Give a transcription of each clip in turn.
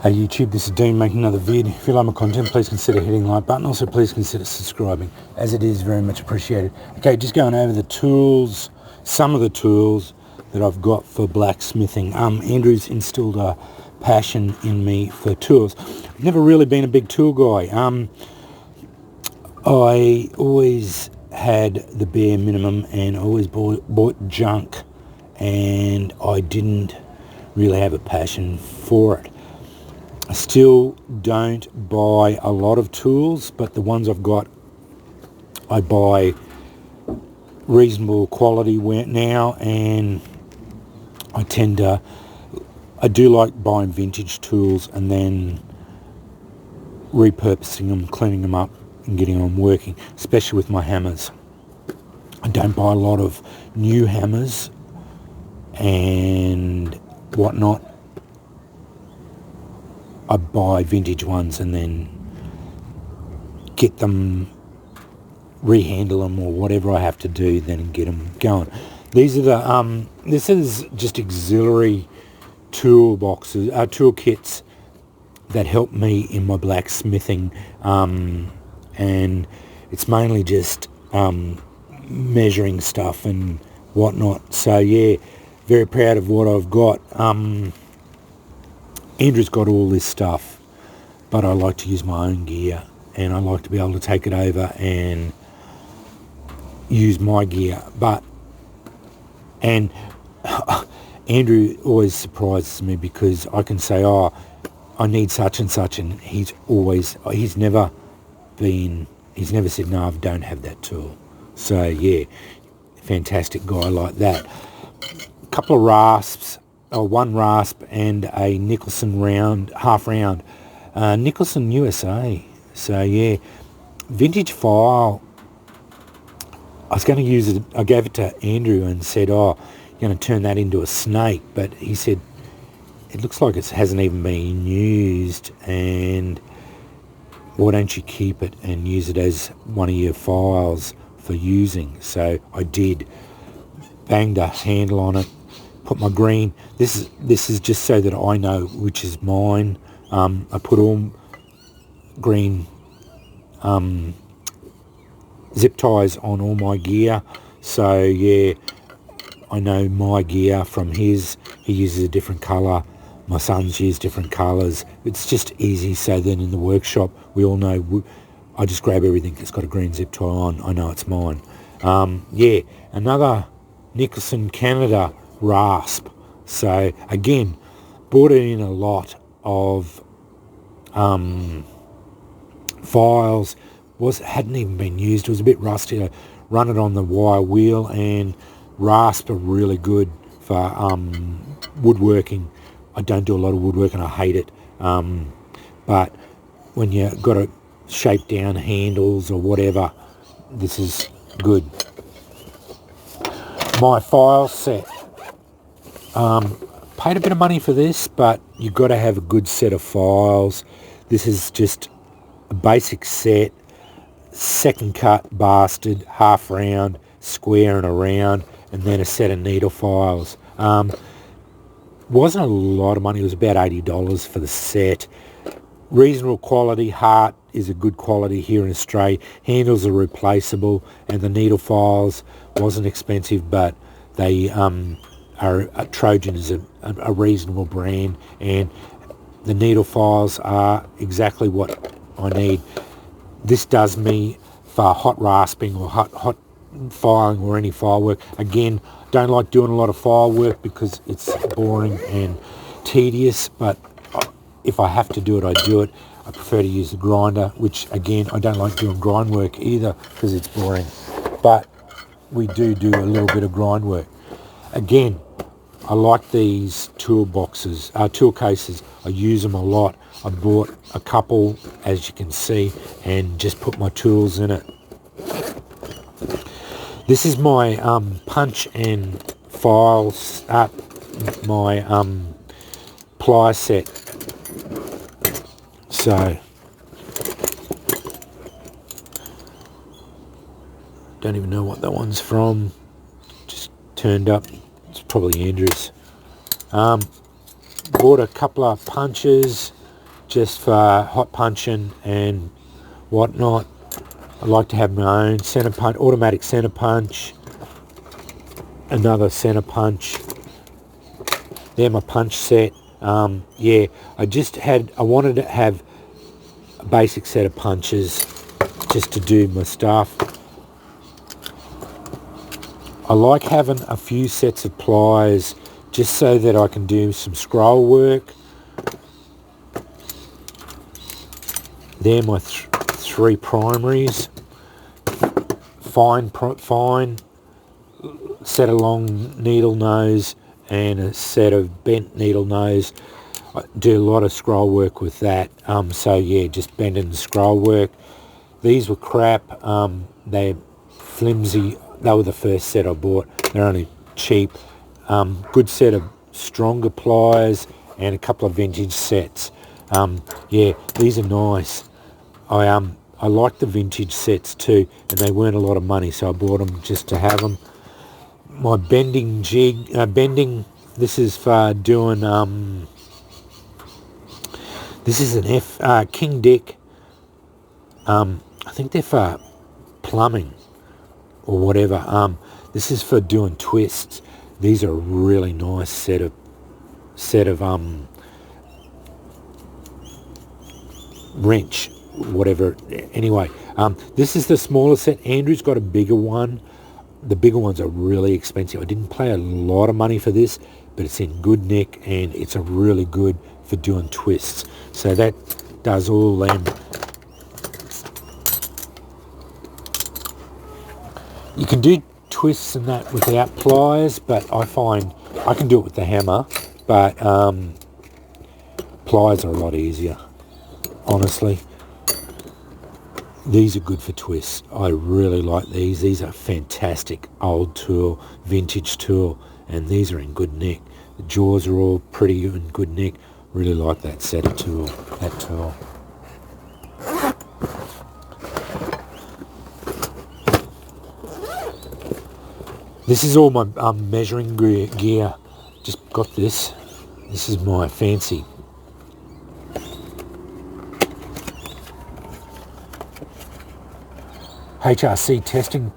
Hey YouTube, this is Dean making another vid. If you like my content, please consider hitting the like button. Also, please consider subscribing, as it is very much appreciated. Okay, just going over the tools, some of the tools that I've got for blacksmithing. Andrew's instilled a passion in me for tools. I've never really been a big tool guy. I always had the bare minimum and I always bought junk, and I didn't really have a passion for it. I still don't buy a lot of tools, but the ones I've got, I buy reasonable quality now, and I do like buying vintage tools and then repurposing them, cleaning them up and getting them working, especially with my hammers. I don't buy a lot of new hammers and whatnot. I buy vintage ones and then get them, rehandle them or whatever I have to do, then get them going. These are the this is just auxiliary tool boxes, tool kits that help me in my blacksmithing, and it's mainly just measuring stuff and whatnot. So yeah, very proud of what I've got. Andrew's got all this stuff, but I like to use my own gear, and I like to be able to take it over and use my gear. And Andrew always surprises me because I can say, oh, I need such and such, and he's never said, no, I don't have that tool. So yeah, fantastic guy like that. A couple of rasps, one rasp and a Nicholson half round, Nicholson USA. So yeah, vintage file. I was going to use it. I gave it to Andrew and said, "Oh, you're going to turn that into a snake," but he said it looks like it hasn't even been used, and why don't you keep it and use it as one of your files for using? So I did. Banged a handle on it. Put my green. This is just so that I know which is mine. I put all green zip ties on all my gear. So yeah, I know my gear from his. He uses a different colour. My son's use different colours. It's just easy. So then in the workshop, we all know. I just grab everything that's got a green zip tie on. I know it's mine. Yeah, another Nicholson Canada rasp. So again, bought it in a lot of files. Hadn't even been used. It was a bit rusty. I run it on the wire wheel, and rasp are really good for woodworking. I don't do a lot of woodworking. I hate it. But when you got to shape down handles or whatever, this is good. My file set. Paid a bit of money for this, but you've got to have a good set of files. This is just a basic set, second cut, bastard, half round, square and a round, and then a set of needle files. Wasn't a lot of money. It was about $80 for the set. Reasonable quality. Heart is a good quality here in Australia. Handles are replaceable, and the needle files wasn't expensive, but they Trojan is a reasonable brand, and the needle files are exactly what I need. This does me for hot rasping or hot filing or any file work. Again, don't like doing a lot of file work because it's boring and tedious, but if I have to do it, I do it. I prefer to use the grinder, which again, I don't like doing grind work either because it's boring, but we do a little bit of grind work. Again, I like these tool cases. I use them a lot. I bought a couple, as you can see, and just put my tools in it. This is my punch and files, my ply set. So, don't even know what that one's from. Just turned up. It's probably Andrew's. Bought a couple of punches, just for hot punching and whatnot. I like to have my own center punch, automatic center punch, another center punch. They're my punch set. Yeah, I wanted to have a basic set of punches just to do my stuff. I like having a few sets of pliers just so that I can do some scroll work. They're my three primaries. Fine set of long needle nose and a set of bent needle nose. I do a lot of scroll work with that. So yeah, just bending the scroll work. These were crap. They're flimsy. They were the first set I bought. They're only cheap. Good set of stronger pliers and a couple of vintage sets. Yeah, these are nice. I like the vintage sets too, and they weren't a lot of money, so I bought them just to have them. My bending jig, this is for doing, this is an King Dick. I think they're for plumbing or whatever. This is for doing twists. These are a really nice set of wrench, whatever. Anyway, this is the smaller set. Andrew's got a bigger one. The bigger ones are really expensive. I didn't pay a lot of money for this, but it's in good nick and it's a really good for doing twists. So that does all them. You can do twists and that without pliers, but I find I can do it with the hammer, but pliers are a lot easier, honestly. These are good for twists. I really like these. These are fantastic old tool, vintage tool, and these are in good nick. The jaws are all pretty in good nick. Really like that set of tool, that tool. This is all my measuring gear. Just got this. This is my fancy HRC testing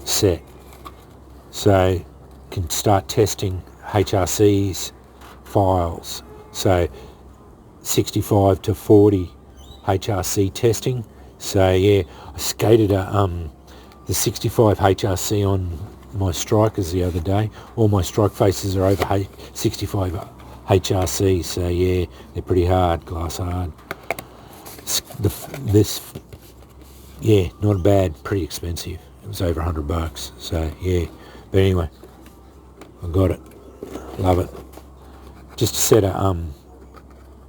set. So can start testing HRC's files. So 65 to 40 HRC testing. So yeah, I skated the 65 HRC on my strikers the other day. All my strike faces are over 65 HRC, so yeah, they're pretty hard, glass hard. This, yeah, not bad, pretty expensive. It was over $100, so yeah. But anyway, I got it, love it. Just a set of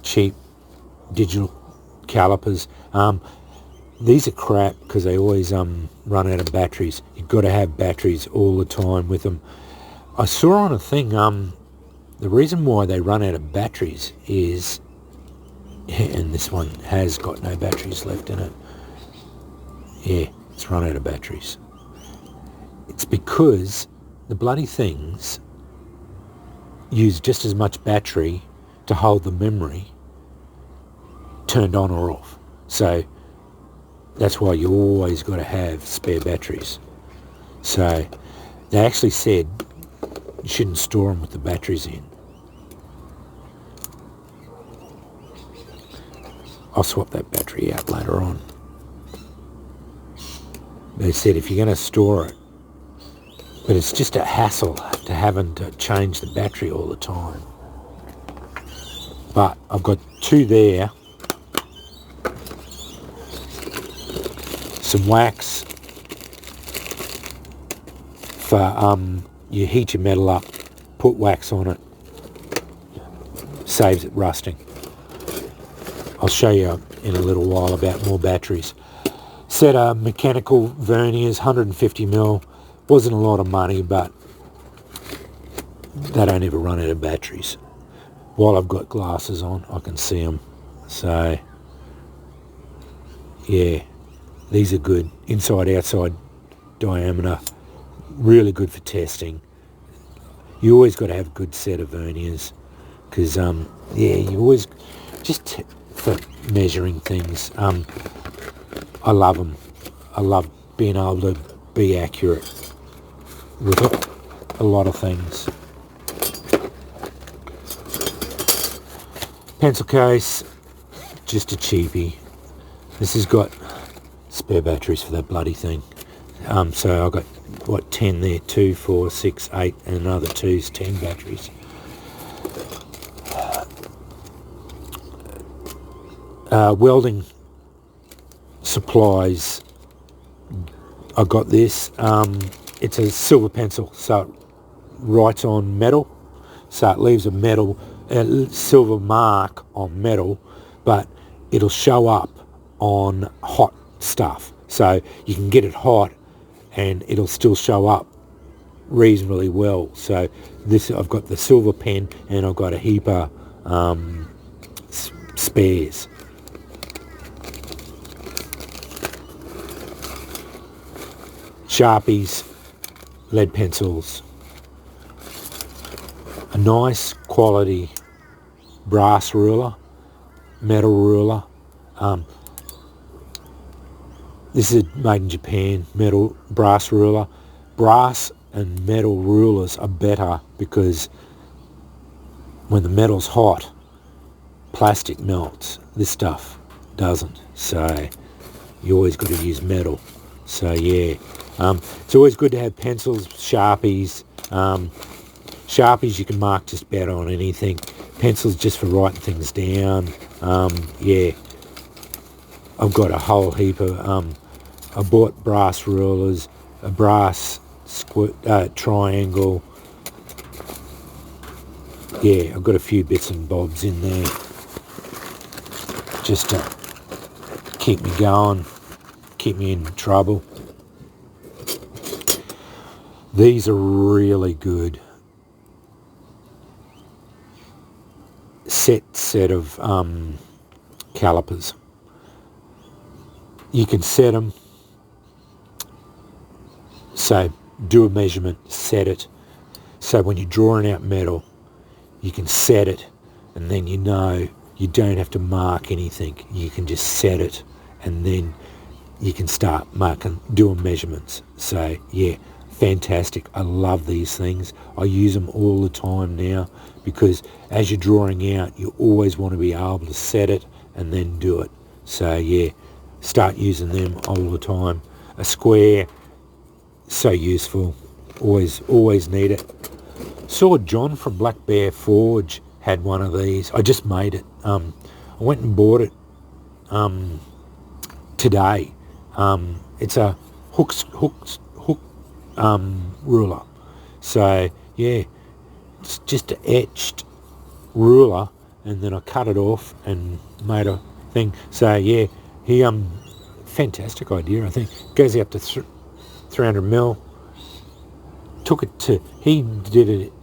cheap digital calipers. These are crap because they always run out of batteries. You've got to have batteries all the time with them. I saw on a thing, the reason why they run out of batteries is, and this one has got no batteries left in it. Yeah, it's run out of batteries. It's because the bloody things use just as much battery to hold the memory turned on or off. So that's why you always got to have spare batteries. So they actually said you shouldn't store them with the batteries in. I'll swap that battery out later on. They said if you're going to store it, but it's just a hassle to having to change the battery all the time. But I've got two there. Some wax for you heat your metal up, put wax on it, saves it rusting. I'll show you in a little while about more batteries. Set of mechanical verniers, 150mm. Wasn't a lot of money, but they don't ever run out of batteries. While I've got glasses on, I can see them. So yeah, these are good. Inside, outside diameter. Really good for testing. You always got to have a good set of verniers. because yeah, you always just for measuring things. I love them. I love being able to be accurate with a lot of things. Pencil case, just a cheapie. This has got spare batteries for that bloody thing. So I've got, 10 there, 2, 4, 6, 8, and another 2's 10 batteries. Welding supplies, I got this. It's a silver pencil, so it writes on metal, so it leaves a silver mark on metal, but it'll show up on hot stuff. So you can get it hot and it'll still show up reasonably well. So this, I've got the silver pen and I've got a heap of spares. Sharpies, lead pencils, a nice quality brass ruler, metal ruler. This is made in Japan, metal brass ruler. Brass and metal rulers are better because when the metal's hot, plastic melts. This stuff doesn't, so you always got to use metal. So yeah, it's always good to have pencils, Sharpies. Sharpies you can mark just about on anything. Pencils just for writing things down. Yeah, I've got a whole heap of, I bought brass rulers, a brass triangle. Yeah, I've got a few bits and bobs in there just to keep me going, keep me in trouble. These are really good. Set of calipers. You can set them, so do a measurement, set it. So when you're drawing out metal, you can set it, and then you know you don't have to mark anything. You can just set it, and then you can start doing measurements. So yeah, fantastic. I love these things. I use them all the time now because as you're drawing out, you always want to be able to set it and then do it. So yeah, start using them all the time. A square, so useful. Always need it. Saw John from Black Bear Forge had one of these. I just made it. I went and bought it today. It's a hook ruler. So yeah, it's just an etched ruler, and then I cut it off and made a thing. So yeah, he fantastic idea. I think goes out to 300 mil. Took it to, he did it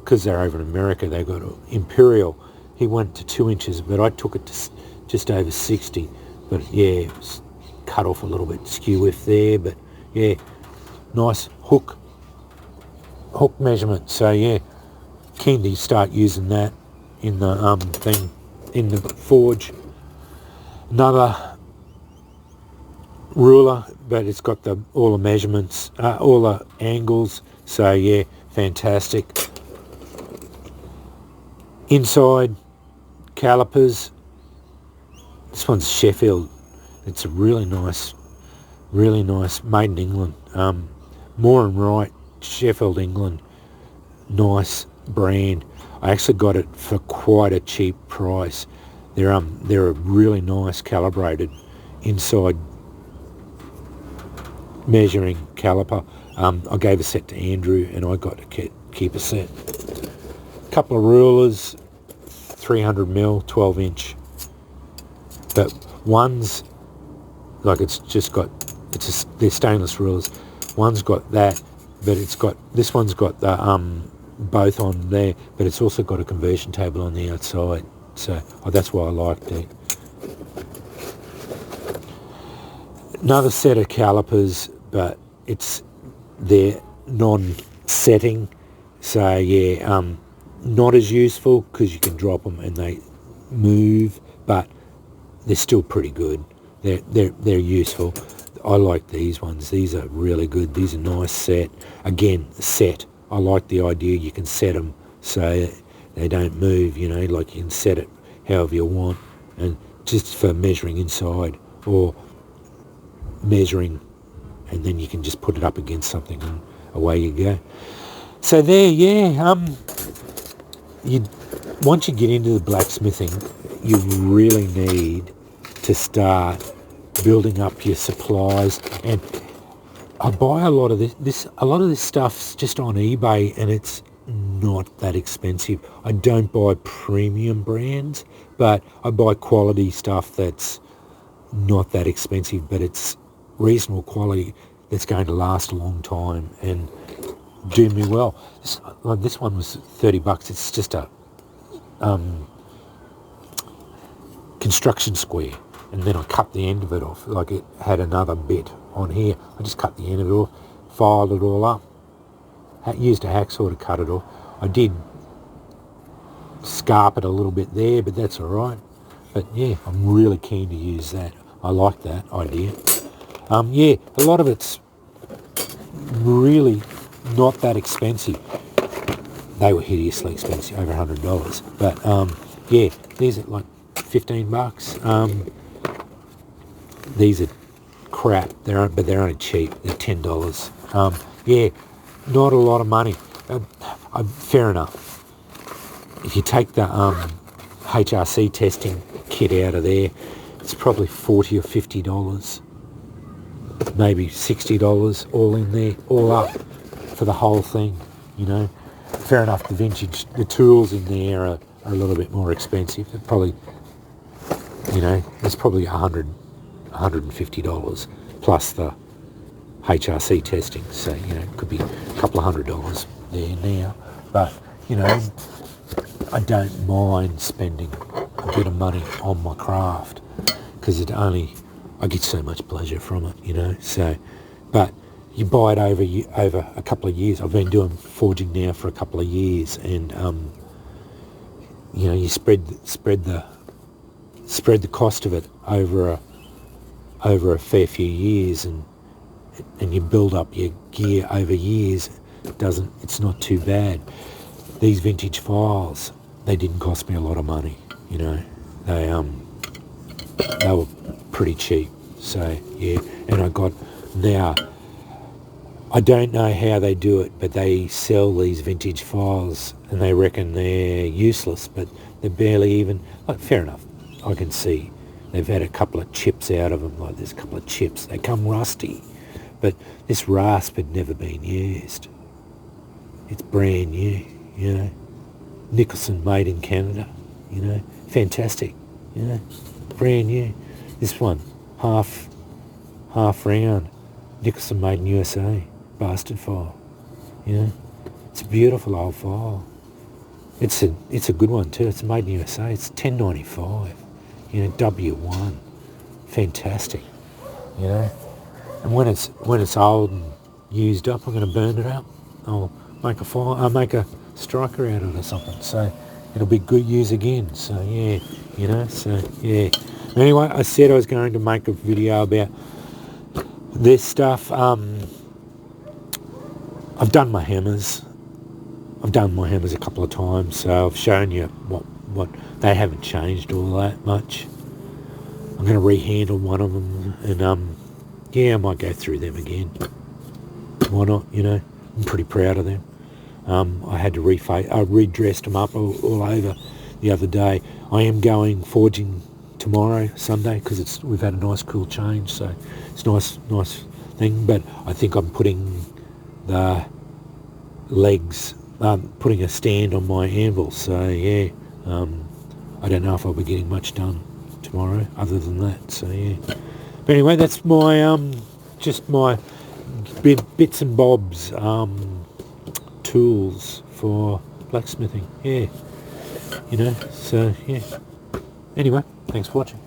because they're over in America. They got an Imperial. He went to 2 inches, but I took it to just over 60. But yeah, it was cut off a little bit skew width there. But yeah, nice hook measurement. So yeah, keen to start using that in the thing, in the forge. Another ruler, but it's got all the measurements, all the angles. So yeah, fantastic. Inside calipers. This one's Sheffield. It's a really nice, made in England. Moore and Wright, Sheffield, England. Nice brand. I actually got it for quite a cheap price. They're a really nice calibrated inside measuring caliper. I gave a set to Andrew and I got to keep a set. Couple of rulers, 300 mil, 12 inch. But one's like they're stainless rulers. One's got that, but this one's got the both on there, but it's also got a conversion table on the outside. So that's why I liked it. Another set of calipers, but they're non-setting. So yeah, not as useful because you can drop them and they move, but they're still pretty good. They're useful. I like these ones. These are really good. These are nice set. Again, set. I like the idea you can set them so they don't move, you know, like you can set it however you want, and just for measuring inside or measuring, and then you can just put it up against something and away you go. So there, yeah, once you get into the blacksmithing, you really need to start building up your supplies. And I buy a lot of a lot of this stuff's just on eBay, and it's not that expensive. I don't buy premium brands, but I buy quality stuff that's not that expensive, but it's reasonable quality that's going to last a long time and do me well. This one was $30. It's just a construction square, and then I cut the end of it off. Like it had another bit on here. I just cut the end of it off, filed it all up, used a hacksaw to cut it off. I did scarp it a little bit there, but that's all right. But yeah, I'm really keen to use that. I like that idea. Yeah, a lot of it's really not that expensive. They were hideously expensive, over $100. But yeah, these are like $15. These are crap. But they're only cheap. They're $10. Yeah, not a lot of money. Fair enough. If you take the HRC testing kit out of there, it's probably $40 or $50, maybe $60 all in there, all up for the whole thing, you know. Fair enough, the tools in there are a little bit more expensive. They're probably, you know, there's probably $150 plus the HRC testing. So, you know, it could be a couple of $100 there now. But, you know, I don't mind spending a bit of money on my craft because I get so much pleasure from it, you know. So, but you buy it over a couple of years. I've been doing forging now for a couple of years, and you know, you spread the cost of it over a fair few years, and you build up your gear over years. It's not too bad. These vintage files, they didn't cost me a lot of money, you know. They were pretty cheap. So yeah, and I don't know how they do it, but they sell these vintage files and they reckon they're useless, but they're barely even, like, fair enough. I can see they've had a couple of chips out of them, like there's a couple of chips. They come rusty, but this rasp had never been used. It's brand new, you know. Nicholson made in Canada, you know. Fantastic, you know. Brand new. This one, half round. Nicholson made in USA. Bastard file, you know. It's a beautiful old file. It's a good one too. It's made in USA. It's $10.95, you know. W1, fantastic, you know. And when it's old and used up, I'm going to burn it up. I'll make a file. I'll make a striker out of it or something. So it'll be good use again. So yeah, you know. So yeah. Anyway, I said I was going to make a video about this stuff. I've done my hammers. I've done my hammers a couple of times, so I've shown you what they haven't changed all that much. I'm going to rehandle one of them, and yeah, I might go through them again. Why not? You know, I'm pretty proud of them. I had to I redressed them up all over the other day. I am going forging tomorrow, Sunday, because we've had a nice cool change, so it's nice thing. But I think I'm putting the legs, putting a stand on my anvil. So yeah, I don't know if I'll be getting much done tomorrow other than that. So yeah. But anyway, that's my just my bits and bobs tools for blacksmithing. Yeah, you know. So yeah. Anyway, thanks for watching.